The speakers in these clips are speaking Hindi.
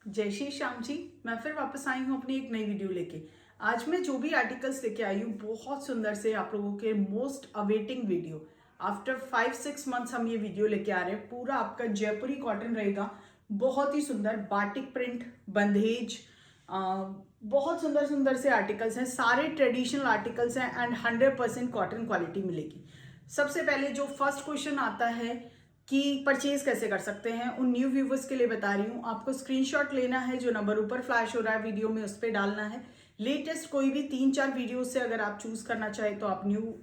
जय श्री श्याम जी। मैं फिर वापस आई हूँ अपनी एक नई वीडियो लेके। आज मैं जो भी आर्टिकल्स लेके आई हूँ बहुत सुंदर से आप लोगों के most awaiting video after 5-6 months हम ये वीडियो लेके आ रहे हैं। पूरा आपका जयपुरी कॉटन रहेगा, बहुत ही सुंदर बाटिक प्रिंट, बंधेज, बहुत सुंदर सुंदर से आर्टिकल्स हैं। सारे ट्रेडिशनल आर्टिकल्स हैं एंड 100% कॉटन क्वालिटी मिलेगी। सबसे पहले जो फर्स्ट क्वेश्चन आता है कि परचेज कैसे कर सकते हैं, उन न्यू व्यूवर्स के लिए बता रही हूँ। आपको स्क्रीनशॉट लेना है, जो नंबर ऊपर फ्लैश हो रहा है वीडियो में उस पर डालना है। लेटेस्ट कोई भी 3-4 वीडियो से अगर आप चूज करना चाहें तो आप न्यू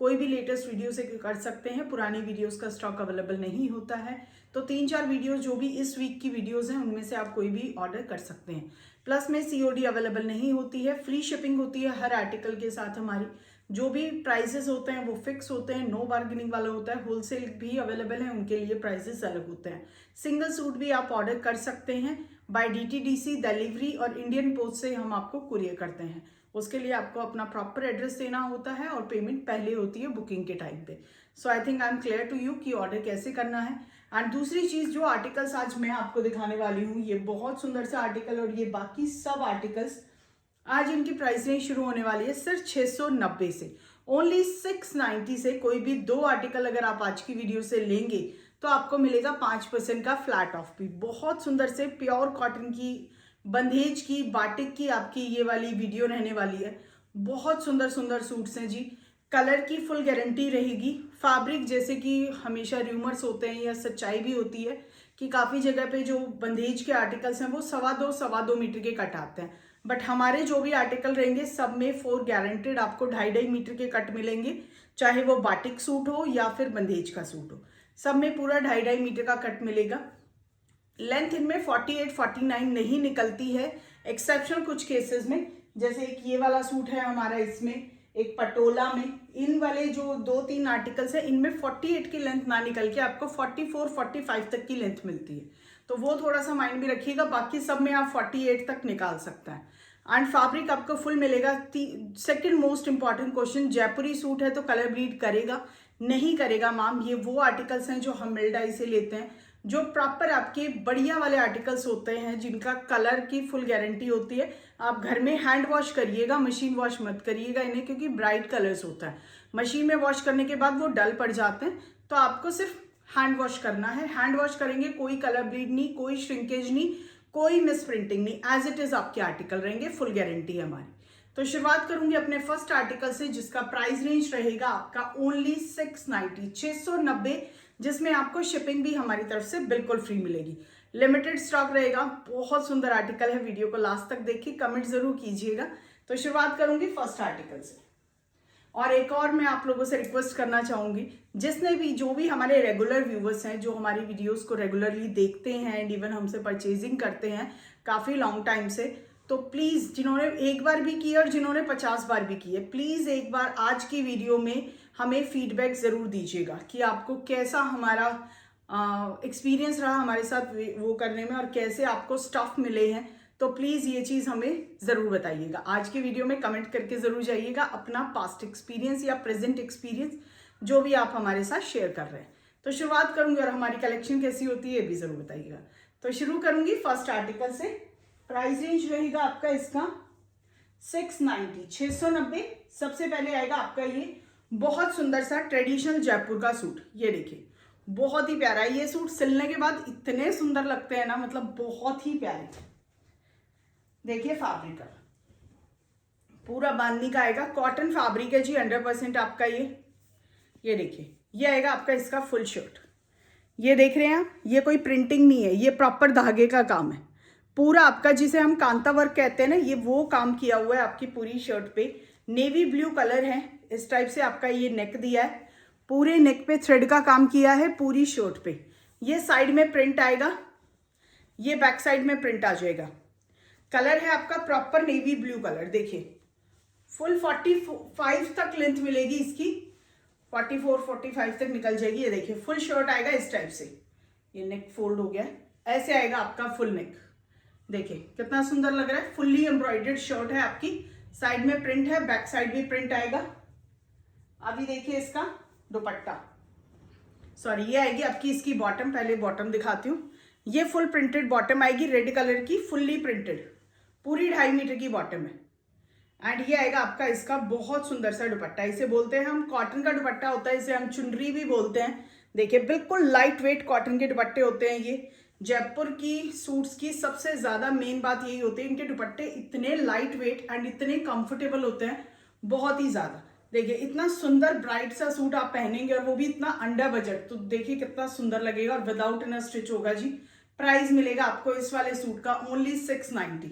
कोई भी लेटेस्ट वीडियो से कर सकते हैं। पुरानी वीडियोस का स्टॉक अवेलेबल नहीं होता है, तो 3-4 वीडियोस जो भी इस वीक की वीडियोस हैं उनमें से आप कोई भी ऑर्डर कर सकते हैं। प्लस में सीओडी अवेलेबल नहीं होती है, फ्री शिपिंग होती है हर आर्टिकल के साथ। हमारी जो भी प्राइसेस होते हैं वो फिक्स होते हैं, नो बार्गेनिंग वाला होता है। होलसेल भी अवेलेबल है, उनके लिए प्राइसेस अलग होते हैं। सिंगल सूट भी आप ऑर्डर कर सकते हैं बाय डीटीडीसी डिलीवरी, और इंडियन पोस्ट से हम आपको कुरियर करते हैं। उसके लिए आपको अपना प्रॉपर एड्रेस देना होता है और पेमेंट पहले होती है बुकिंग के टाइम पे। So I think I am clear to you कि ऑर्डर कैसे करना है। एंड दूसरी चीज, जो आर्टिकल्स आज मैं आपको दिखाने वाली हूँ, ये बहुत सुंदर सा आर्टिकल और ये बाकी सब आर्टिकल्स आज इनकी प्राइस रेंज शुरू होने वाली है सिर्फ 690 से, ओनली 690 से। कोई भी 2 आर्टिकल अगर आप आज की वीडियो से लेंगे तो आपको मिलेगा 5% का फ्लैट ऑफ भी। बहुत सुंदर से प्योर कॉटन की, बंधेज की, बाटिक की आपकी ये वाली वीडियो रहने वाली है। बहुत सुंदर सुंदर सूट्स हैं जी। कलर की फुल गारंटी रहेगी। फैब्रिक, जैसे कि हमेशा र्यूमर्स होते हैं या सच्चाई भी होती है कि काफ़ी जगह पे जो बंधेज के आर्टिकल्स हैं वो 2.25 मीटर के कट आते हैं, बट हमारे जो भी आर्टिकल रहेंगे सब में 4 गारंटेड आपको 2.5 मीटर के कट मिलेंगे। चाहे वो बाटिक सूट हो या फिर बंधेज का सूट हो, सब में पूरा 2.5 मीटर का कट मिलेगा। लेंथ इनमें 48-49 नहीं निकलती है, एक्सेप्शनल कुछ केसेस में। जैसे एक ये वाला सूट है हमारा, इसमें एक पटोला में, इन वाले जो 2-3 आर्टिकल्स हैं इनमें 48 की लेंथ ना निकल के आपको 44-45 तक की लेंथ मिलती है, तो वो थोड़ा सा माइंड में रखिएगा। बाकी सब में आप 48 तक निकाल सकते हैं। एंड फैब्रिक आपको फुल मिलेगा। सेकंड मोस्ट इंपॉर्टेंट क्वेश्चन, जयपुरी सूट है तो कलर ब्लीड करेगा? नहीं करेगा मैम। ये वो आर्टिकल्स हैं जो हम मिल्डाई से लेते हैं, जो प्रॉपर आपके बढ़िया वाले आर्टिकल्स होते हैं, जिनका कलर की फुल गारंटी होती है। आप घर में हैंड वॉश करिएगा, मशीन वॉश मत करिएगा इन्हें, क्योंकि ब्राइट कलर्स होता है। मशीन में वॉश करने के बाद वो डल पड़ जाते हैं, तो आपको सिर्फ हैंड वॉश करना है। हैंड वॉश करेंगे, कोई कलर ब्लीड नहीं, कोई श्रिंकेज नहीं, कोई मिस प्रिंटिंग नहीं, एज इट इज आपके आर्टिकल रहेंगे। फुल गारंटी है हमारी। तो शुरुआत करूंगी अपने फर्स्ट आर्टिकल से, जिसका प्राइस रेंज रहेगा आपका ओनली 690, जिसमें आपको शिपिंग भी हमारी तरफ से बिल्कुल फ्री मिलेगी। लिमिटेड स्टॉक रहेगा। बहुत सुंदर आर्टिकल है, वीडियो को लास्ट तक देखिए, कमेंट जरूर कीजिएगा। तो शुरुआत करूंगी फर्स्ट आर्टिकल से। और एक और मैं आप लोगों से रिक्वेस्ट करना चाहूंगी, जिसने भी, जो भी हमारे रेगुलर व्यूवर्स हैं, जो हमारी वीडियोस को रेगुलरली देखते हैं एंड इवन हमसे परचेजिंग करते हैं काफ़ी लॉन्ग टाइम से, तो प्लीज़, जिन्होंने एक बार भी की और जिन्होंने 50 बार भी की है, प्लीज़ एक बार आज की वीडियो में हमें फीडबैक ज़रूर दीजिएगा कि आपको कैसा हमारा एक्सपीरियंस रहा हमारे साथ वो करने में, और कैसे आपको स्टफ मिले हैं। तो प्लीज़ ये चीज़ हमें ज़रूर बताइएगा। आज की वीडियो में कमेंट करके ज़रूर जाइएगा अपना पास्ट एक्सपीरियंस या प्रेजेंट एक्सपीरियंस, जो भी आप हमारे साथ शेयर कर रहे हैं। तो शुरुआत करूंगी, और हमारी कलेक्शन कैसी होती है ये भी ज़रूर बताइएगा। तो शुरू करूंगी फर्स्ट आर्टिकल से। प्राइस रेंज रहेगा आपका इसका 690। सबसे पहले आएगा आपका ये बहुत सुंदर सा ट्रेडिशनल जयपुर का सूट। ये देखिए, बहुत ही प्यारा है ये सूट। सिलने के बाद इतने सुंदर लगते हैं ना, मतलब बहुत ही प्यारे। देखिए फैब्रिक का पूरा बांधनी का आएगा, कॉटन फैब्रिक है जी, 100% आपका ये देखिए, ये आएगा आपका इसका फुल शर्ट। ये देख रहे हैं आप, ये कोई प्रिंटिंग नहीं है, ये प्रॉपर धागे का काम है पूरा आपका, जिसे हम कांता वर्क कहते हैं ना, ये वो काम किया हुआ है आपकी पूरी शर्ट पे। नेवी ब्लू कलर है, इस टाइप से आपका ये नेक दिया है, पूरे नेक पे थ्रेड का काम किया है पूरी शर्ट पे। ये साइड में प्रिंट आएगा, ये बैक साइड में प्रिंट आ जाएगा। कलर है आपका प्रॉपर नेवी ब्लू कलर। देखिए फुल 45 तक लेंथ मिलेगी इसकी, 44-45 तक निकल जाएगी। ये देखिए फुल शर्ट आएगा इस टाइप से, ये नेक फोल्ड हो गया है, ऐसे आएगा आपका फुल नेक। देखिए कितना सुंदर लग रहा है, फुल्ली एम्ब्रॉयडर्ड शर्ट है आपकी। साइड में प्रिंट है, बैक साइड भी प्रिंट आएगा। अभी देखिए इसका दुपट्टा, सॉरी ये आएगी आपकी इसकी बॉटम। पहले बॉटम दिखाती हूँ। ये फुल प्रिंटेड बॉटम आएगी रेड कलर की, फुल्ली प्रिंटेड, पूरी 2.5 मीटर की बॉटम है। एंड ये आएगा आपका इसका बहुत सुंदर सा दुपट्टा, इसे बोलते हैं हम कॉटन का दुपट्टा होता है, इसे हम चुनरी भी बोलते हैं। देखिए बिल्कुल लाइट वेट कॉटन के दुपट्टे होते हैं ये। जयपुर की सूट्स की सबसे ज्यादा मेन बात यही होती है, इनके दुपट्टे इतने लाइट वेट एंड इतने कंफर्टेबल होते हैं, बहुत ही ज्यादा। देखिए इतना सुंदर ब्राइट सा सूट आप पहनेंगे और वो भी इतना अंडर बजट, तो देखिए कितना सुंदर लगेगा और विदाउट इन स्टिच होगा जी। प्राइस मिलेगा आपको इस वाले सूट का ओनली 690,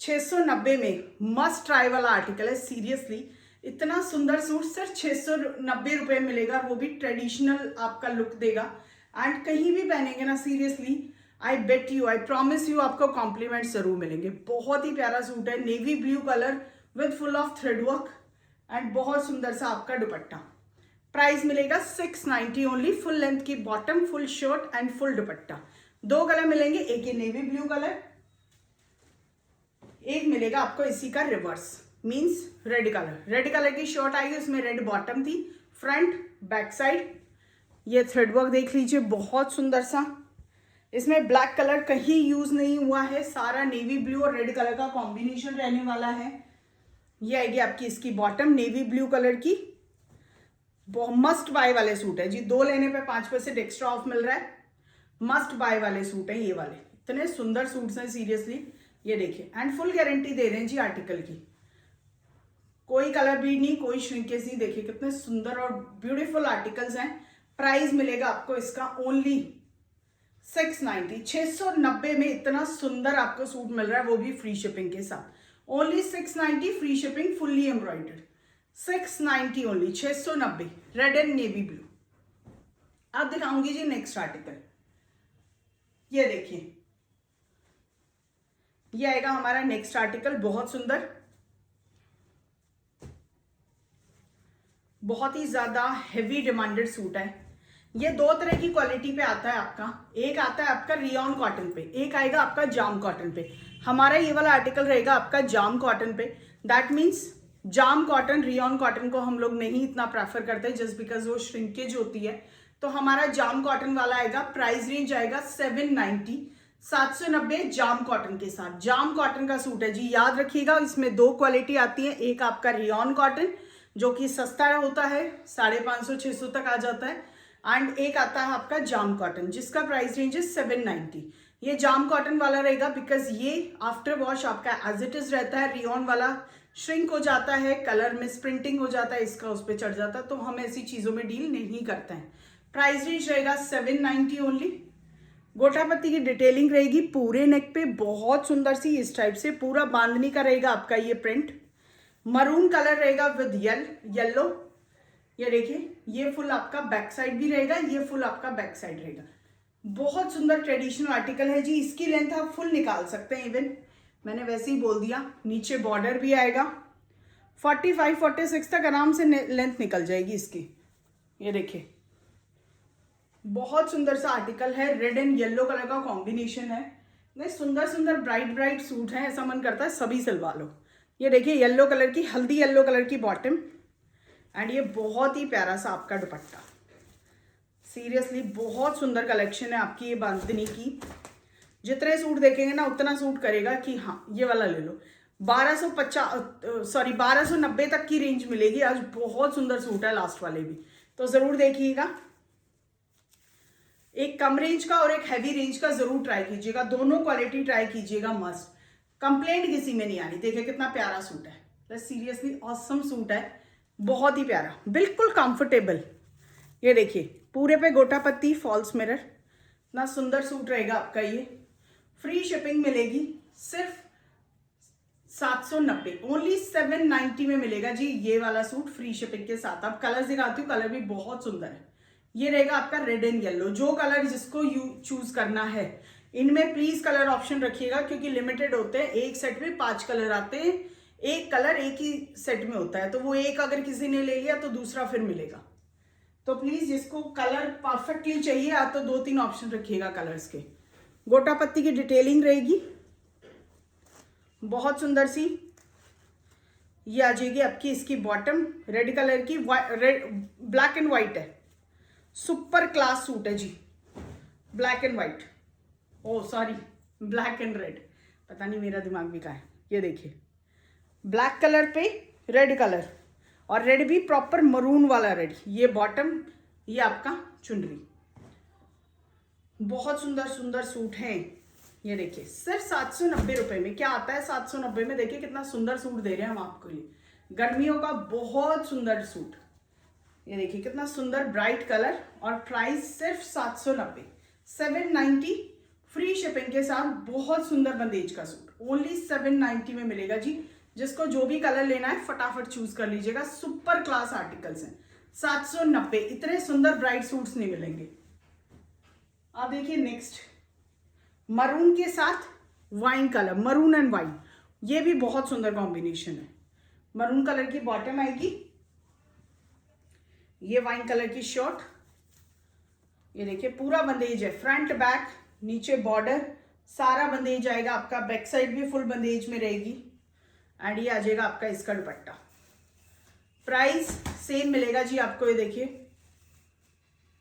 690 में। मस्ट ट्राई वाला आर्टिकल है सीरियसली, इतना सुंदर सूट सिर्फ 690 रुपए मिलेगा, वो भी ट्रेडिशनल आपका लुक देगा। एंड कहीं भी पहनेंगे ना seriously, I bet you, I promise you, आपको कॉम्प्लीमेंट जरूर मिलेंगे। बहुत ही प्यारा सूट है, navy blue colour with full of thread work and बहुत सुंदर सा आपका दुपट्टा। प्राइस मिलेगा 690 ओनली। फुल लेंथ की bottom, full shirt and full dupatta. 2 colour मिलेंगे, एक ये नेवी ब्लू कलर, एक मिलेगा आपको इसी का reverse means red colour. Red colour की शर्ट आएगी, उसमें रेड बॉटम थी, फ्रंट बैक साइड ये थ्रेड वर्क देख लीजिए, बहुत सुंदर सा। इसमें ब्लैक कलर कहीं यूज नहीं हुआ है, सारा नेवी ब्लू और रेड कलर का कॉम्बिनेशन रहने वाला है। ये आएगी आपकी इसकी बॉटम नेवी ब्लू कलर की। मस्ट बाय वाले सूट है जी, 2 लेने पे 5% एक्स्ट्रा ऑफ मिल रहा है। मस्ट बाय वाले सूट है ये वाले, इतने सुंदर सूट्स हैं सीरियसली। ये देखिए एंड फुल गारंटी दे रहे हैं जी आर्टिकल की, कोई कलर भी नहीं, कोई श्रिंकेज नहीं। देखिए कितने सुंदर और ब्यूटीफुल आर्टिकल्स हैं। प्राइस मिलेगा आपको इसका ओनली 690, 690 में इतना सुंदर आपको सूट मिल रहा है, वो भी फ्री शिपिंग के साथ। Only 690 free shipping, fully embroidered. 690 only, 690, red and navy blue. अब दिखाऊंगी जी नेक्स्ट आर्टिकल। ये देखिए ये आएगा हमारा नेक्स्ट आर्टिकल, बहुत सुंदर, बहुत ही ज्यादा हेवी डिमांडेड सूट है। ये 2 तरह की क्वालिटी पे आता है आपका, एक आता है आपका रियॉन कॉटन पे, एक आएगा आपका जाम कॉटन पे। हमारा ये वाला आर्टिकल रहेगा आपका जाम कॉटन पे। That means jam cotton, rayon cotton को हम लोग नहीं इतना प्रेफर करते जस्ट बिकॉज वो श्रिंकेज होती है, तो हमारा जाम कॉटन वाला आएगा। प्राइस रेंज आएगा 790, 790 जाम कॉटन के साथ। जाम कॉटन का सूट है जी, याद रखिएगा इसमें 2 क्वालिटी आती है, एक आपका रियॉन कॉटन जो कि सस्ता होता है, 550-600 तक आ जाता है, एंड एक आता है आपका जाम कॉटन जिसका प्राइस रेंज है 790। ये जाम कॉटन वाला रहेगा बिकॉज ये आफ्टर वॉश आपका एज इट इज रहता है, रियॉन वाला श्रिंक हो जाता है, कलर में स्प्रिंटिंग हो जाता है, इसका उस पर चढ़ जाता है, तो हम ऐसी चीजों में डील नहीं करते हैं। प्राइस रेंज रहेगा 790 ओनली। गोटापत्ती की डिटेलिंग रहेगी पूरे नेक पे, बहुत सुंदर सी इस टाइप से, पूरा बांधनी का रहेगा आपका ये प्रिंट। मरून कलर रहेगा विद येलो। ये देखिए ये फुल आपका बैक साइड भी रहेगा, ये फुल आपका बैक साइड रहेगा। बहुत सुंदर ट्रेडिशनल आर्टिकल है जी। इसकी लेंथ आप फुल निकाल सकते हैं, इवन मैंने वैसे ही बोल दिया। नीचे बॉर्डर भी आएगा, 45-46 तक आराम से लेंथ निकल जाएगी इसकी। ये देखिए बहुत सुंदर सा आर्टिकल है, रेड एंड येलो कलर का कॉम्बिनेशन है। नहीं सुंदर सुंदर ब्राइट ब्राइट सूट है, ऐसा मन करता है सभी सिलवा लो। ये देखिए येलो कलर की, हल्दी येलो कलर की बॉटम एंड ये बहुत ही प्यारा सा आपका दुपट्टा। सीरियसली बहुत सुंदर कलेक्शन है आपकी ये बांधनी की। जितने सूट देखेंगे ना उतना सूट करेगा कि हाँ ये वाला ले लो। 1290 तक की रेंज मिलेगी आज। बहुत सुंदर सूट है लास्ट वाले भी, तो जरूर देखिएगा। एक कम रेंज का और एक हैवी रेंज का जरूर ट्राई कीजिएगा, दोनों क्वालिटी ट्राई कीजिएगा मस्त। कंप्लेंट किसी में नहीं आनी। देखिए कितना प्यारा सूट है, सीरियसली ऑसम सूट है, बहुत ही प्यारा, बिल्कुल कंफर्टेबल। ये देखिए पूरे पे गोटा पत्ती, फॉल्स मिरर, इतना सुंदर सूट रहेगा आपका ये। फ्री शिपिंग मिलेगी सिर्फ 790, ओनली 790 में मिलेगा जी ये वाला सूट फ्री शिपिंग के साथ। अब कलर दिखाती हूँ, कलर भी बहुत सुंदर है। ये रहेगा आपका रेड एंड येलो, जो कलर जिसको चूज करना है। इनमें प्लीज कलर ऑप्शन रखिएगा क्योंकि लिमिटेड होते हैं, एक सेट में 5 कलर आते हैं, एक कलर एक ही सेट में होता है, तो वो एक अगर किसी ने ले लिया तो दूसरा फिर मिलेगा। तो प्लीज जिसको कलर परफेक्टली चाहिए आप तो 2-3 ऑप्शन रखिएगा कलर्स के। गोटा पत्ती की डिटेलिंग रहेगी बहुत सुंदर सी। ये आ जाएगी आपकी इसकी बॉटम रेड कलर की, ब्लैक एंड व्हाइट है, सुपर क्लास सूट है जी, black and white. Oh sorry, black and red, पता नहीं मेरा दिमाग भी कहाँ है। ये देखिए ब्लैक कलर पे रेड कलर, और रेड भी प्रॉपर मरून वाला रेड। ये बॉटम, ये आपका चुनरी। बहुत सुंदर सुंदर सूट हैं। ये देखिए सिर्फ 790 रुपये में। क्या आता है 790 में? देखिए कितना सुंदर सूट दे रहे हैं हम आपके लिए, गर्मियों का बहुत सुंदर सूट। ये देखिए कितना सुंदर ब्राइट कलर, और प्राइस सिर्फ 790, 790 फ्री शिपिंग के साथ। बहुत सुंदर बंदेज का सूट ओनली 790 में मिलेगा जी। जिसको जो भी कलर लेना है फटाफट चूज कर लीजिएगा। सुपर क्लास आर्टिकल्स हैं। 790, इतने सुंदर ब्राइट सूट्स नहीं मिलेंगे। अब देखिए नेक्स्ट, मरून के साथ wine colour, maroon and wine, ये भी बहुत सुंदर कॉम्बिनेशन है। मरून कलर की बॉटम आएगी, ये वाइन कलर की शर्ट। ये देखिए पूरा बंदेज है, फ्रंट बैक नीचे बॉर्डर, सारा बंदेज आएगा आपका। बैक साइड भी फुल बंदेज में रहेगी, एंड ये आ जाएगा आपका इसका दुपट्टा। प्राइस सेम मिलेगा जी आपको। ये देखिए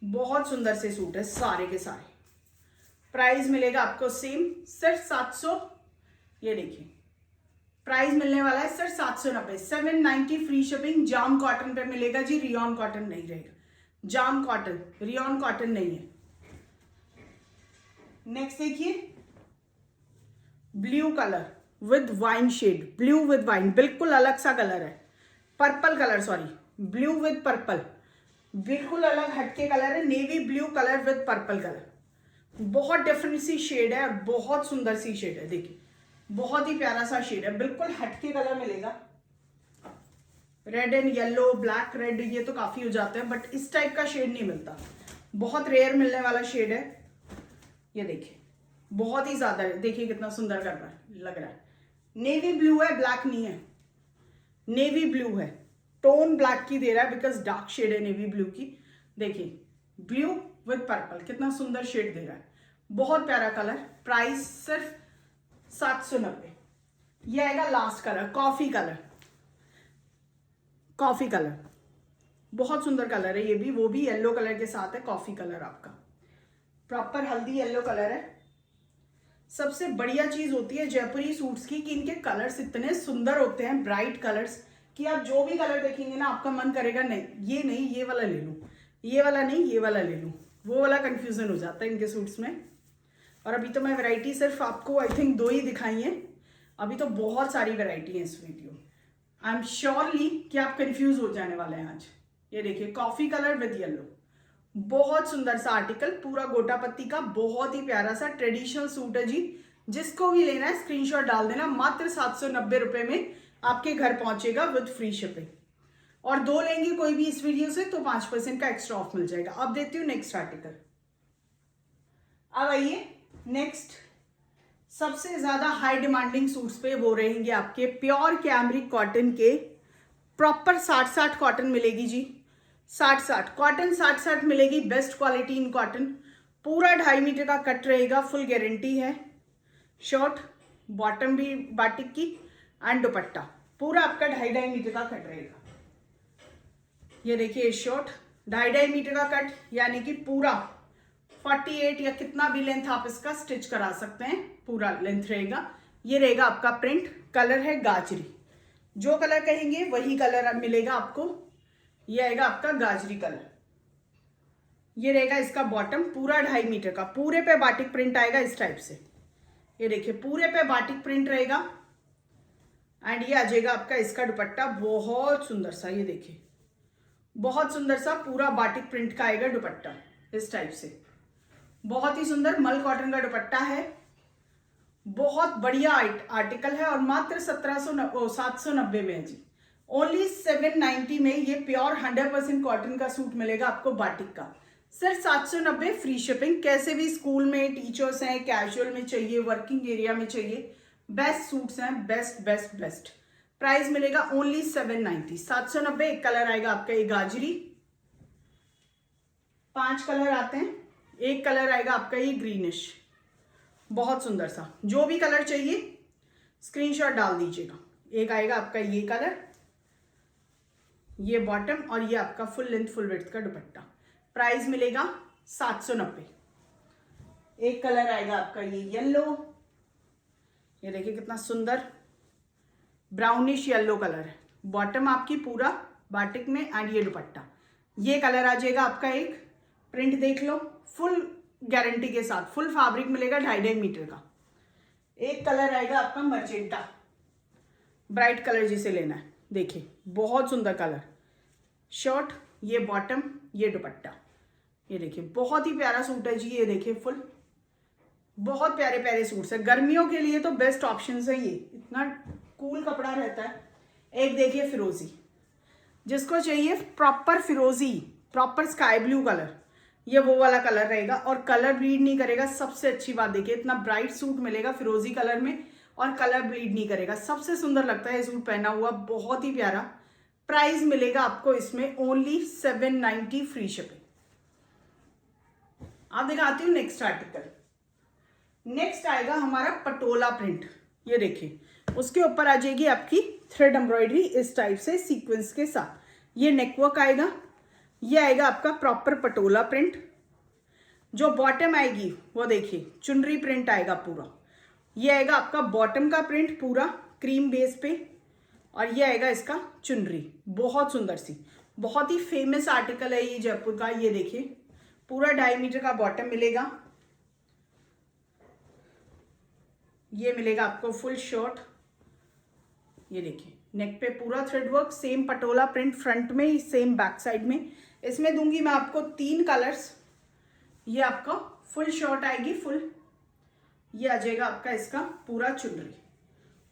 बहुत सुंदर से सूट है सारे के सारे। प्राइस मिलेगा आपको सेम, सिर्फ 700। ये देखिए प्राइस मिलने वाला है सिर्फ 790, 790 फ्री शिपिंग। जाम कॉटन पे मिलेगा जी, रियॉन कॉटन नहीं रहेगा। जाम कॉटन, रियॉन कॉटन नहीं है। नेक्स्ट देखिए blue colour with wine shade, blue with wine, बिल्कुल अलग सा कलर है। Purple colour, sorry, blue with purple, बिल्कुल अलग हटके कलर है। Navy blue colour with purple colour, बहुत डिफरेंट सी शेड है और बहुत सुंदर सी शेड है। देखिए बहुत ही प्यारा सा शेड है, बिल्कुल हटके कलर मिलेगा। Red and yellow, black red, ये तो काफी हो जाता है, बट इस टाइप का शेड नहीं मिलता, बहुत रेयर मिलने वाला शेड है। ये देखिए बहुत ही ज्यादा है, देखिए कितना सुंदर कर रहा है, लग रहा है। नेवी ब्लू है, ब्लैक नहीं है, नेवी ब्लू है। टोन ब्लैक की दे रहा है बिकॉज डार्क शेड है नेवी ब्लू की। देखिए ब्लू विद पर्पल, कितना सुंदर शेड दे रहा है, बहुत प्यारा कलर। प्राइस सिर्फ 790। ये आएगा last colour, coffee colour, coffee colour, बहुत सुंदर कलर है ये भी, वो भी येलो कलर के साथ है। कॉफी कलर आपका प्रॉपर हल्दी येलो कलर है। सबसे बढ़िया चीज होती है जयपुरी सूट्स की कि इनके कलर्स इतने सुंदर होते हैं, ब्राइट कलर्स, कि आप जो भी कलर देखेंगे ना आपका मन करेगा नहीं ये वाला ले लूं, ये वाला नहीं ये वाला ले लूं। वो वाला कंफ्यूजन हो जाता है इनके सूट्स में। और अभी तो मैं वैरायटी सिर्फ आपको आई थिंक 2 ही दिखाई है, अभी तो बहुत सारी वैरायटी है इस वीडियो। आई एम श्योरली कि आप कंफ्यूज हो जाने वाले हैं आज। ये देखिए कॉफी कलर विद येलो, बहुत सुंदर सा आर्टिकल, पूरा गोटा पत्ती का, बहुत ही प्यारा सा ट्रेडिशनल सूट है जी। जिसको भी लेना है स्क्रीनशॉट डाल देना, मात्र 790 रुपए में आपके घर पहुंचेगा विद फ्री शिपिंग। और 2 लेंगे कोई भी इस वीडियो से तो 5% का एक्स्ट्रा ऑफ मिल जाएगा। अब देती हूँ नेक्स्ट आर्टिकल। अब आइए नेक्स्ट, सबसे ज्यादा हाई डिमांडिंग सूट्स पे वो रहेंगे आपके प्योर कैमरिक कॉटन के, प्रॉपर 60-60 कॉटन मिलेगी जी। 60-60 कॉटन, 60-60 मिलेगी, बेस्ट क्वालिटी इन कॉटन। पूरा 2.5 मीटर का कट रहेगा, फुल गारंटी है। शॉर्ट बॉटम भी बाटिक की, एंड दुपट्टा पूरा आपका 2.5 मीटर का कट रहेगा। ये देखिए शॉर्ट 2.5 मीटर का कट, यानी कि पूरा 48 या कितना भी लेंथ आप इसका स्टिच करा सकते हैं, पूरा लेंथ रहेगा। ये रहेगा आपका प्रिंट, कलर है गाजरी, जो कलर कहेंगे वही कलर मिलेगा आपको। ये आएगा आपका गाजरी कलर। ये रहेगा इसका बॉटम, पूरा 2.5 मीटर का, पूरे पे बाटिक प्रिंट आएगा इस टाइप से। ये देखिए पूरे पे बाटिक प्रिंट रहेगा, एंड ये आ जाएगा आपका इसका दुपट्टा, बहुत सुंदर सा। ये देखिए बहुत सुंदर सा पूरा बाटिक प्रिंट का आएगा दुपट्टा इस टाइप से, बहुत ही सुंदर मल कॉटन का दुपट्टा है। बहुत बढ़िया आर्टिकल है, और मात्र 790 में है जी। ओनली 790 में ये प्योर 100% कॉटन का सूट मिलेगा आपको बाटिक का, सिर्फ 790 फ्री शिपिंग। कैसे भी स्कूल में टीचर्स हैं, कैजुअल में चाहिए, वर्किंग एरिया में चाहिए, बेस्ट सूट्स हैं, बेस्ट बेस्ट बेस्ट। प्राइस मिलेगा ओनली 790, 790। एक कलर आएगा आपका ये गाजरी, 5 कलर आते हैं। एक कलर आएगा आपका ये ग्रीनिश, बहुत सुंदर सा। जो भी कलर चाहिए स्क्रीनशॉट डाल दीजिएगा। एक आएगा आपका ये कलर, ये बॉटम, और ये आपका फुल लेंथ फुल विड्थ का दुपट्टा। प्राइस मिलेगा 790। एक कलर आएगा आपका ये येलो, ये देखिए कितना सुंदर ब्राउनिश येलो कलर है। बॉटम आपकी पूरा बाटिक में एंड ये दुपट्टा, ये कलर आ जाएगा आपका। एक प्रिंट देख लो, फुल गारंटी के साथ फुल फैब्रिक मिलेगा 2.5 मीटर का। एक कलर आएगा आपका मर्जेंटा, ब्राइट कलर जिसे लेना है, देखिए बहुत सुंदर कलर। शर्ट, ये बॉटम, ये दुपट्टा, ये देखिए बहुत ही प्यारा सूट है जी। ये देखिए फुल, बहुत प्यारे प्यारे सूट्स है, गर्मियों के लिए तो बेस्ट ऑप्शन है ये, इतना कूल कपड़ा रहता है। एक देखिए फिरोजी, जिसको चाहिए प्रॉपर फिरोजी, प्रॉपर स्काई ब्लू कलर, ये वो वाला कलर रहेगा और कलर ब्लीड नहीं करेगा। सबसे अच्छी बात देखिए, इतना ब्राइट सूट मिलेगा फिरोजी कलर में और कलर ब्लीड नहीं करेगा। सबसे सुंदर लगता है ये सूट पहना हुआ, बहुत ही प्यारा। प्राइस मिलेगा आपको इसमें ओनली 790 फ्री शिपिंग। आप दिखाती हूँ नेक्स्ट आर्टिकल। नेक्स्ट आएगा हमारा पटोला प्रिंट, ये देखिए उसके ऊपर आ जाएगी आपकी थ्रेड एम्ब्रॉयडरी इस टाइप से सीक्वेंस के साथ। ये नेकवर्क आएगा, ये आएगा आपका प्रॉपर पटोला प्रिंट। जो बॉटम आएगी वो देखिए चुनरी प्रिंट आएगा पूरा। ये आएगा आपका बॉटम का प्रिंट पूरा क्रीम बेस पे और ये आएगा इसका चुनरी, बहुत सुंदर सी, बहुत ही फेमस आर्टिकल है ये जयपुर का। ये देखिए पूरा 2.5 मीटर का बॉटम मिलेगा, ये मिलेगा आपको फुल शर्ट। ये देखिए नेक पे पूरा thread work, same Patola print front में ही, सेम बैक साइड में। इसमें दूंगी मैं आपको 3 कलर्स। ये आपका फुल शर्ट आएगी फुल, ये आ जाएगा आपका इसका पूरा चुनरी,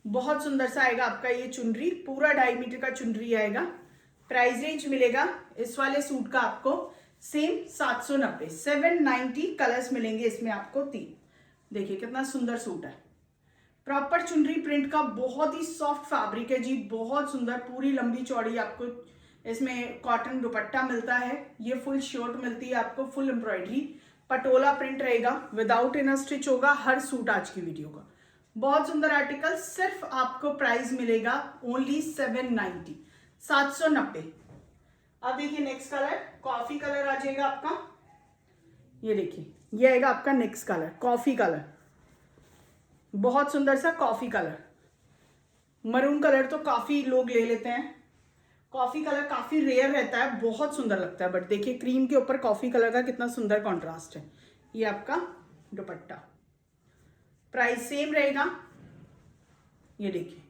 बहुत सुंदर सा आएगा आपका ये चुनरी, पूरा 2.5 मीटर का चुनरी आएगा। प्राइस रेंज मिलेगा इस वाले सूट का आपको सेम 790, 790। कलर्स मिलेंगे इसमें आपको 3। देखिए कितना सुंदर सूट है, प्रॉपर चुनरी प्रिंट का, बहुत ही सॉफ्ट फैब्रिक है जी, बहुत सुंदर। पूरी लंबी चौड़ी आपको इसमें कॉटन दुपट्टा मिलता है, ये फुल शर्ट मिलती है आपको, फुल एम्ब्रॉयडरी पटोला प्रिंट रहेगा, विदाउट इनर स्टिच होगा हर सूट आज की वीडियो का। बहुत सुंदर आर्टिकल, सिर्फ आपको प्राइस मिलेगा ओनली 790, 790। अब देखिए नेक्स्ट कलर, कॉफी कलर आ जाएगा आपका। ये देखिए ये आएगा आपका नेक्स्ट कलर, कॉफी कलर, बहुत सुंदर सा कॉफी कलर। मरून कलर तो काफी लोग ले लेते हैं, कॉफी कलर काफी रेयर रहता है, बहुत सुंदर लगता है। बट देखिए क्रीम के ऊपर कॉफी कलर का कितना सुंदर कॉन्ट्रास्ट है। ये आपका दुपट्टा, प्राइस सेम रहेगा। ये देखिए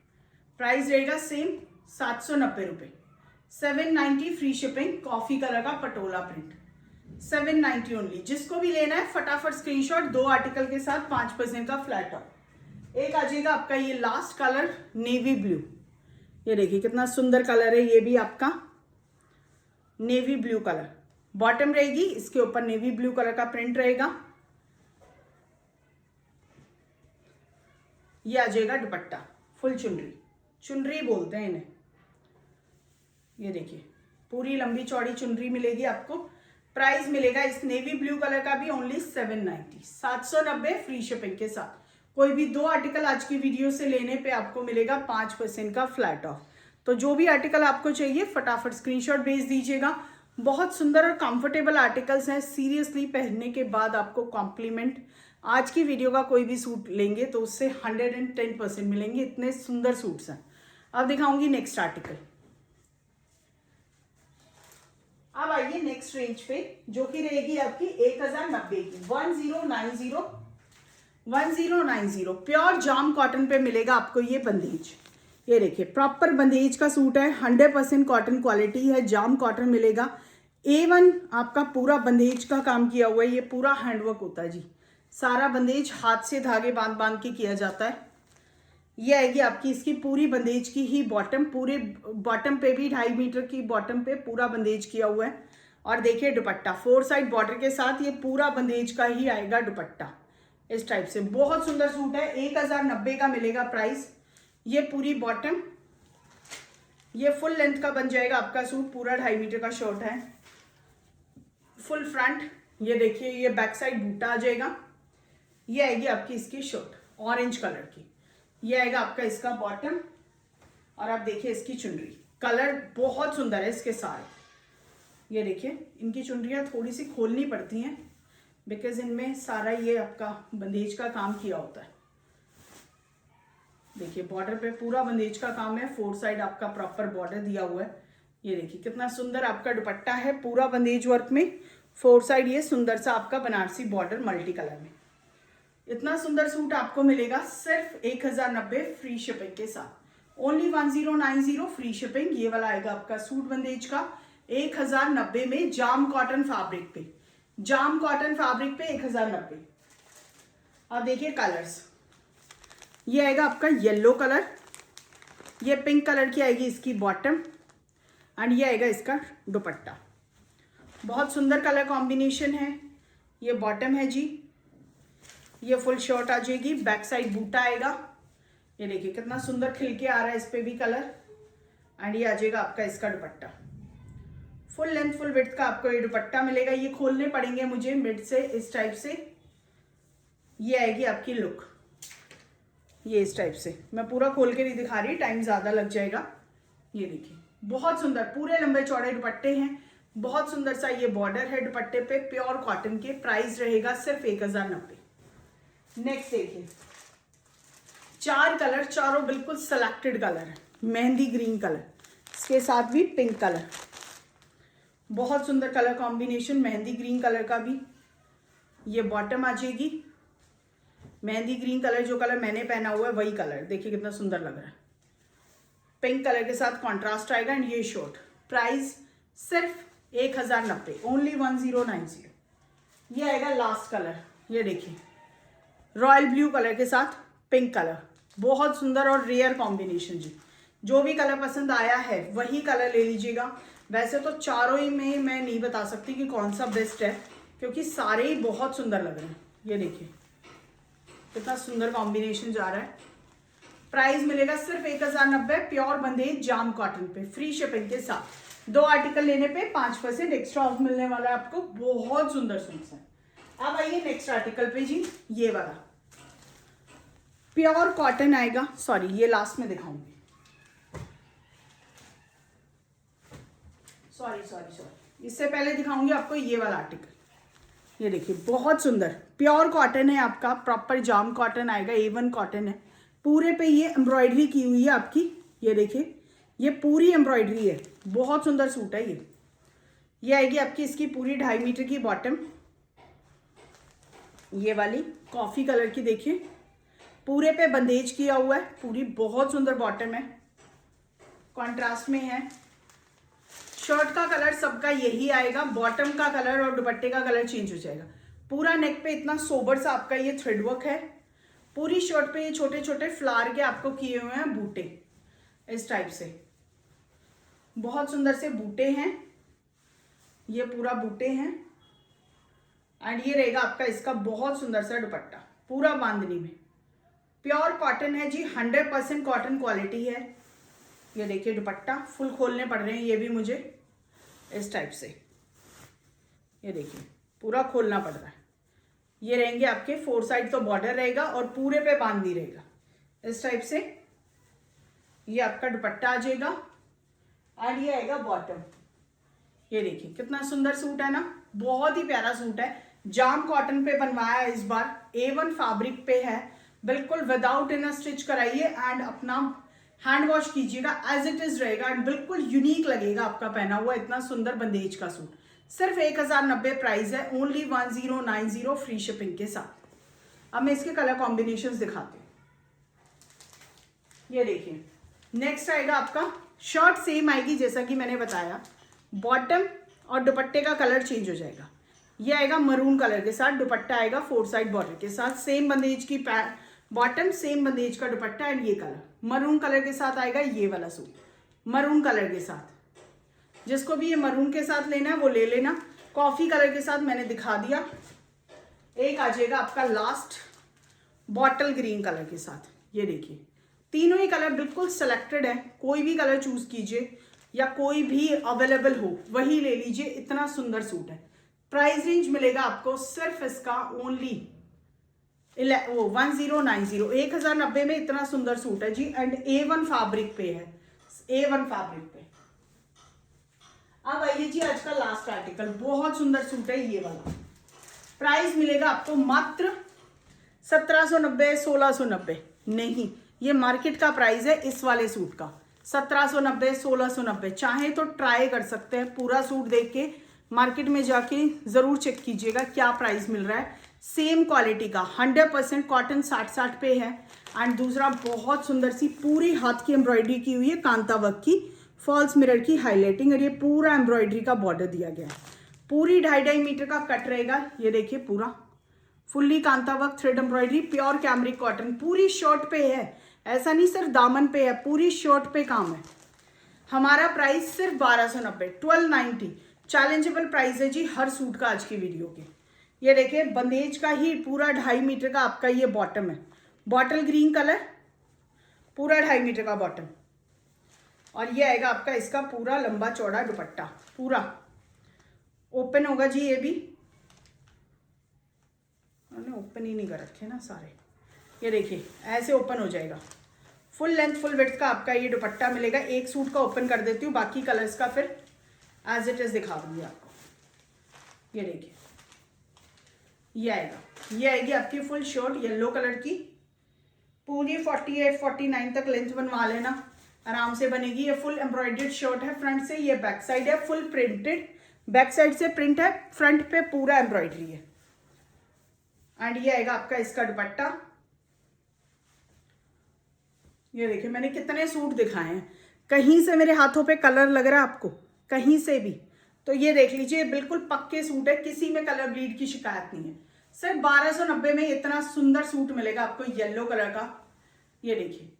प्राइस रहेगा सेम 790 रुपये, 790 फ्री शिपिंग। कॉफी कलर का पटोला प्रिंट 790 ओनली। जिसको भी लेना है फटाफट स्क्रीनशॉट, 2 आर्टिकल के साथ 5% का फ्लैट ऑफ। एक आ जाएगा आपका ये लास्ट कलर नेवी ब्लू, ये देखिए कितना सुंदर कलर है, ये भी आपका नेवी ब्लू कलर। बॉटम रहेगी, इसके ऊपर नेवी ब्लू कलर का प्रिंट रहेगा। ये आ जाएगा दुपट्टा, फुल चुनरी, चुनरी बोलते हैं इन्हें। ये देखिए पूरी लंबी चौड़ी चुनरी मिलेगी आपको। प्राइस मिलेगा इस नेवी ब्लू कलर का भी ओनली 790, 790 फ्री शिपिंग के साथ। कोई भी 2 आर्टिकल आज की वीडियो से लेने पे आपको मिलेगा 5% का फ्लैट ऑफ। तो जो भी आर्टिकल आपको चाहिए फटाफट स्क्रीनशॉट भेज दीजिएगा। बहुत सुंदर और कंफर्टेबल आर्टिकल्स हैं, सीरियसली पहनने के बाद आपको कॉम्प्लीमेंट। आज की वीडियो का कोई भी सूट लेंगे तो उससे 110% मिलेंगे, इतने सुंदर सूट्स हैं। अब दिखाऊंगी नेक्स्ट आर्टिकल। अब आइए नेक्स्ट रेंज पे, जो कि रहेगी आपकी 1090 की, 1090 प्योर जाम कॉटन पे मिलेगा आपको ये बंदेज। ये देखिए प्रॉपर बंदेज का सूट है, 100% कॉटन क्वालिटी है, जाम कॉटन मिलेगा। A1 आपका पूरा बंदेज का काम किया हुआ है, ये पूरा हैंडवर्क होता है जी। सारा बंदेज हाथ से धागे बांध बांध के किया जाता है। ये आएगी आपकी इसकी पूरी बंदेज की ही बॉटम, पूरे बॉटम पे भी 2.5 मीटर की बॉटम पे पूरा बंदेज किया हुआ है। और देखिए दुपट्टा 4 साइड बॉर्डर के साथ, ये पूरा बंदेज का ही आएगा दुपट्टा इस टाइप से। बहुत सुंदर सूट है, 1090 का मिलेगा प्राइस। ये पूरी बॉटम, ये फुल लेंथ का बन जाएगा आपका सूट, पूरा 2.5 मीटर का शर्ट है, फुल फ्रंट। ये देखिए ये बैक साइड बूटा आ जाएगा। ये आएगी आपकी इसकी शर्ट ऑरेंज कलर की, ये आएगा आपका इसका बॉटम। और आप देखिए इसकी चुनरी, कलर बहुत सुंदर है इसके सारे। ये देखिए इनकी चुनरियाँ थोड़ी सी खोलनी पड़ती हैं, बिकॉज इनमें सारा ये आपका बंदेज का काम किया होता है। देखिए बॉर्डर पे पूरा बंदेज का काम है, 4 साइड आपका प्रॉपर बॉर्डर दिया हुआ है। ये देखिए कितना सुंदर आपका दुपट्टा है, पूरा बंदेज वर्क में 4 साइड ये सुंदर सा आपका बनारसी बॉर्डर मल्टी कलर में। इतना सुंदर सूट आपको मिलेगा सिर्फ 1090 फ्री शिपिंग के साथ। Only 1090 free shipping. ये वाला आएगा आपका सूट बंदेज का 1090 में, जाम कॉटन फैब्रिक पे, जाम कॉटन फैब्रिक पे 1090। अब देखिए कलर्स, ये आएगा आपका येलो कलर, ये पिंक कलर की आएगी इसकी बॉटम, एंड ये आएगा इसका दुपट्टा। बहुत सुंदर कलर कॉम्बिनेशन है। ये बॉटम है जी, ये फुल शर्ट आ जाएगी, बैक साइड बूटा आएगा। ये देखिए कितना सुंदर खिल के आ रहा है इस पे भी कलर, एंड ये आ जाएगा आपका इसका दुपट्टा। फुल लेंथ फुल विड्थ का आपको ये दुपट्टा मिलेगा। ये खोलने पड़ेंगे मुझे मिड से इस टाइप से। ये आएगी आपकी लुक, ये इस टाइप से। मैं पूरा खोल के नहीं दिखा रही, टाइम ज्यादा लग जाएगा। ये देखिए बहुत सुंदर पूरे लंबे चौड़े दुपट्टे हैं, बहुत सुंदर सा ये बॉर्डर है दुपट्टे पे, प्योर कॉटन के। प्राइस रहेगा सिर्फ 1090। नेक्स्ट देखिए 4 कलर, चारों बिल्कुल सेलेक्टेड कलर है। मेहंदी ग्रीन कलर, इसके साथ भी पिंक कलर, बहुत सुंदर colour combination mehndi green colour का भी। ये बॉटम आ जाएगी, मेहंदी ग्रीन कलर जो कलर मैंने पहना हुआ है वही कलर, देखिए कितना सुंदर लग रहा है। पिंक कलर के साथ कॉन्ट्रास्ट आएगा, एंड ये शॉर्ट। प्राइस सिर्फ 1090, ओनली 1090। ये आएगा लास्ट कलर, ये देखिए रॉयल ब्लू कलर के साथ पिंक कलर, बहुत सुंदर और रेयर कॉम्बिनेशन जी। जो भी कलर पसंद आया है वही कलर ले लीजिएगा। वैसे तो चारों ही में मैं नहीं बता सकती कि कौन सा बेस्ट है, क्योंकि सारे ही बहुत सुंदर लग रहे हैं। ये देखिए कितना सुंदर कॉम्बिनेशन जा रहा है। प्राइस मिलेगा सिर्फ 1090, प्योर बंदेज जाम कॉटन पे, फ्री शिपिंग के साथ। 2 आर्टिकल लेने पे 5% एक्स्ट्रा ऑफ मिलने वाला है आपको। बहुत सुंदर सूट्स है। अब आइए नेक्स्ट आर्टिकल पे जी, ये वाला प्योर कॉटन आएगा। सॉरी ये लास्ट में दिखाऊंगी, सॉरी इससे पहले दिखाऊंगी आपको ये वाला आर्टिकल। ये देखिए बहुत सुंदर प्योर कॉटन है आपका, प्रॉपर जाम कॉटन आएगा, A1 कॉटन है। पूरे पे ये एम्ब्रॉयडरी की हुई है आपकी। ये देखिए ये पूरी एम्ब्रॉयडरी है, बहुत सुंदर सूट है ये। ये आएगी आपकी इसकी पूरी 2.5 मीटर की बॉटम, ये वाली कॉफी कलर की। देखिए पूरे पे बंदेज किया हुआ है, पूरी बहुत सुंदर बॉटम है, कॉन्ट्रास्ट में है। शर्ट का कलर सबका यही आएगा, बॉटम का कलर और दुपट्टे का कलर चेंज हो जाएगा। पूरा नेक पे इतना सोबर सा आपका ये थ्रेड वर्क है। पूरी शर्ट पे ये छोटे छोटे फ्लावर के आपको किए हुए हैं बूटे, इस टाइप से बहुत सुंदर से बूटे हैं। ये पूरा बूटे हैं, एंड ये रहेगा आपका इसका बहुत सुंदर सा दुपट्टा, पूरा बांधनी में। प्योर कॉटन है जी, 100% कॉटन क्वालिटी है। ये देखिए दुपट्टा फुल खोलने पड़ रहे हैं ये भी मुझे, इस टाइप से। ये देखिए पूरा खोलना पड़ रहा है। ये रहेंगे आपके 4 साइड तो बॉर्डर रहेगा और पूरे पे बांधी रहेगा इस टाइप से। ये आपका दुपट्टा आ जाएगा, और ये आएगा बॉटम। ये देखिए कितना सुंदर सूट है ना, बहुत ही प्यारा सूट है। जाम कॉटन पे बनवाया है इस बार, A1 फैब्रिक पे है, बिल्कुल विदाउट इनर स्टिच कराइए एंड अपना हैंड वॉश कीजिएगा, एज इट इज रहेगा एंड बिल्कुल यूनिक लगेगा आपका पहना हुआ इतना सुंदर बंदेज का सूट। सिर्फ 1090 प्राइस है, ओनली 1090 फ्री शिपिंग के साथ। अब मैं इसके कलर कॉम्बिनेशंस दिखाती हूँ। ये देखिए नेक्स्ट आएगा आपका, शर्ट सेम आएगी जैसा कि मैंने बताया, बॉटम और दुपट्टे का कलर चेंज हो जाएगा। ये आएगा मरून कलर के साथ, दुपट्टा आएगा 4 साइड बॉर्डर के साथ, सेम बंदेज की बॉटम, सेम बंदेज का दुपट्टा, एंड ये कलर मरून कलर के साथ आएगा। ये वाला सूट मरून कलर के साथ, जिसको भी ये मरून के साथ लेना है वो ले लेना। कॉफी कलर के साथ मैंने दिखा दिया। एक आ जाएगा आपका लास्ट बॉटल ग्रीन कलर के साथ। ये देखिए तीनों ही कलर बिल्कुल सिलेक्टेड है, कोई भी कलर चूज कीजिए या कोई भी अवेलेबल हो वही ले लीजिए, इतना सुंदर सूट है। प्राइस रेंज मिलेगा आपको सिर्फ इसका ओनली 1090, 1090 में इतना सुंदर सूट है जी, एंड A1 फैब्रिक पे है, A1 फैब्रिक पे। अब आइए जी आज का लास्ट आर्टिकल, बहुत सुंदर सूट है ये वाला। प्राइस मिलेगा आपको मात्र 1790, 1690। नहीं, ये मार्केट का प्राइस है इस वाले सूट का, 1790, 1690। चाहे तो ट्राई कर सकते हैं, पूरा सूट देख के मार्केट में जाके ज़रूर चेक कीजिएगा क्या प्राइस मिल रहा है। सेम क्वालिटी का 100% कॉटन 60-60 पे है। एंड दूसरा बहुत सुंदर सी पूरी हाथ की एम्ब्रॉयडरी की हुई है, कांता वर्क की, फॉल्स मिरर की हाईलाइटिंग, और ये पूरा एम्ब्रॉयडरी का बॉर्डर दिया गया है। पूरी 2.5 मीटर का कट रहेगा। ये देखिए पूरा fully Kanta work thread embroidery, pure cambric cotton, पूरी शर्ट पे है, ऐसा नहीं सिर्फ दामन पे है, पूरी शर्ट पे काम है। हमारा प्राइस सिर्फ 1290, 1290। चैलेंजेबल प्राइस है जी हर सूट का आज की वीडियो के। ये देखिए बंदेज का ही पूरा 2.5 मीटर का आपका ये बॉटम है, बॉटल ग्रीन कलर, पूरा 2.5 मीटर का बॉटम। और ये आएगा आपका इसका पूरा लंबा चौड़ा दुपट्टा, पूरा ओपन होगा जी। ये भी मैंने ओपन ही नहीं कर रखे ना सारे। ये देखिए ऐसे ओपन हो जाएगा, फुल लेंथ फुल विड्थ का आपका ये दुपट्टा मिलेगा। एक सूट का ओपन कर देती हूँ, बाकी कलर्स का फिर एज इट इज दिखा दूंगी आपको। ये देखिए ये आएगा, ये आएगी आपकी फुल शर्ट येलो कलर की, पूरी 48-49 तक लेंथ बनवा लेना, आराम से बनेगी। ये फुल एम्ब्रॉयडर्ड शर्ट है फ्रंट से, ये बैक साइड है फुल प्रिंटेड, बैक साइड से प्रिंट है, फ्रंट पे पूरा एम्ब्रॉयडरी है। एंड ये आएगा आपका इसका दुपट्टा। ये देखिए मैंने कितने सूट दिखाए हैं, कहीं से मेरे हाथों पे कलर लग रहा है आपको, कहीं से भी, तो ये देख लीजिए बिल्कुल पक्के सूट है, किसी में कलर ब्लीड की शिकायत नहीं है। सिर्फ 1290 में इतना सुंदर सूट मिलेगा आपको येलो कलर का। ये देखिए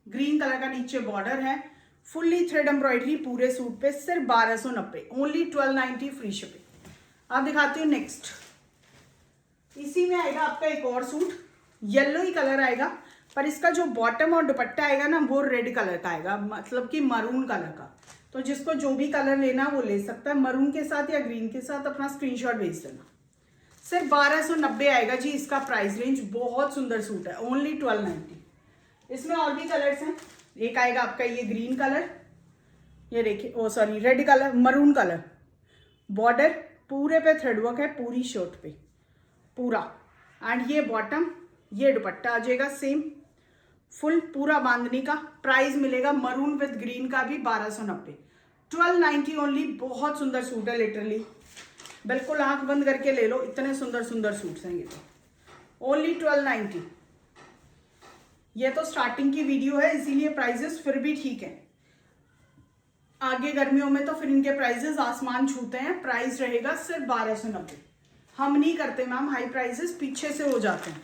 ग्रीन कलर का नीचे बॉर्डर है, फुल्ली थ्रेड एम्ब्रॉयडरी पूरे सूट पे, सिर्फ 1290, ओनली 1290 फ्री शिपिंग। आप दिखाती हूँ नेक्स्ट। इसी में आएगा आपका एक और सूट, येलो ही कलर आएगा, पर इसका जो बॉटम और दुपट्टा आएगा ना वो रेड कलर का आएगा, मतलब कि मरून कलर का। तो जिसको जो भी कलर लेना वो ले सकता है, मरून के साथ या ग्रीन के साथ अपना स्क्रीनशॉट भेज देना। सिर्फ 1290 आएगा जी इसका प्राइस रेंज। बहुत सुंदर सूट है, ओनली 1290। इसमें और भी कलर्स हैं, एक आएगा आपका ये ग्रीन कलर, ये देखिए oh sorry red colour, maroon colour, border पूरे पे थ्रेडवर्क है, पूरी शर्ट पे पूरा। एंड ये बॉटम, ये दुपट्टा आ जाएगा सेम फुल पूरा बांधनी का। प्राइस मिलेगा मरून विद ग्रीन का भी 1290, 1290 ओनली। बहुत सुंदर सूट है, लिटरली बिल्कुल आंख बंद करके ले लो, इतने सुंदर सुंदर सूट्स हैं ये तो, ओनली 1290। ये तो स्टार्टिंग की वीडियो है इसीलिए प्राइजेस फिर भी ठीक है, आगे गर्मियों में तो फिर इनके प्राइजेस आसमान छूते हैं। प्राइस रहेगा सिर्फ 1290। हम नहीं करते मैम हाई प्राइसेस, पीछे से हो जाते हैं।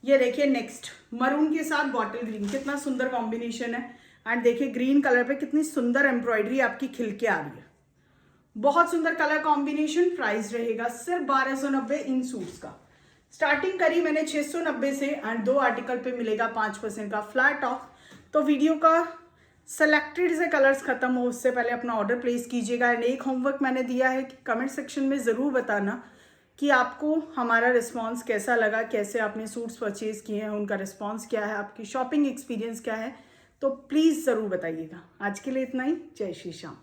ये देखिए नेक्स्ट, मरून के साथ बॉटल ग्रीन, कितना सुंदर कॉम्बिनेशन है। एंड देखिए ग्रीन कलर पे कितनी सुंदर एम्ब्रॉयडरी आपकी खिल के आ रही है, बहुत सुंदर कलर कॉम्बिनेशन। प्राइस रहेगा सिर्फ 1290 इन सूट्स का। स्टार्टिंग करी मैंने 690 से, एंड 2 आर्टिकल पे मिलेगा 5% का फ्लैट ऑफ। तो वीडियो का सेलेक्टेड से कलर्स खत्म हो उससे पहले अपना ऑर्डर प्लेस कीजिएगा। एंड एक होमवर्क मैंने दिया है कि कमेंट सेक्शन में ज़रूर बताना कि आपको हमारा रिस्पांस कैसा लगा, कैसे आपने सूट्स परचेज़ किए हैं, उनका रिस्पांस क्या है, आपकी शॉपिंग एक्सपीरियंस क्या है, तो प्लीज़ ज़रूर बताइएगा। आज के लिए इतना ही, जय श्री श्याम।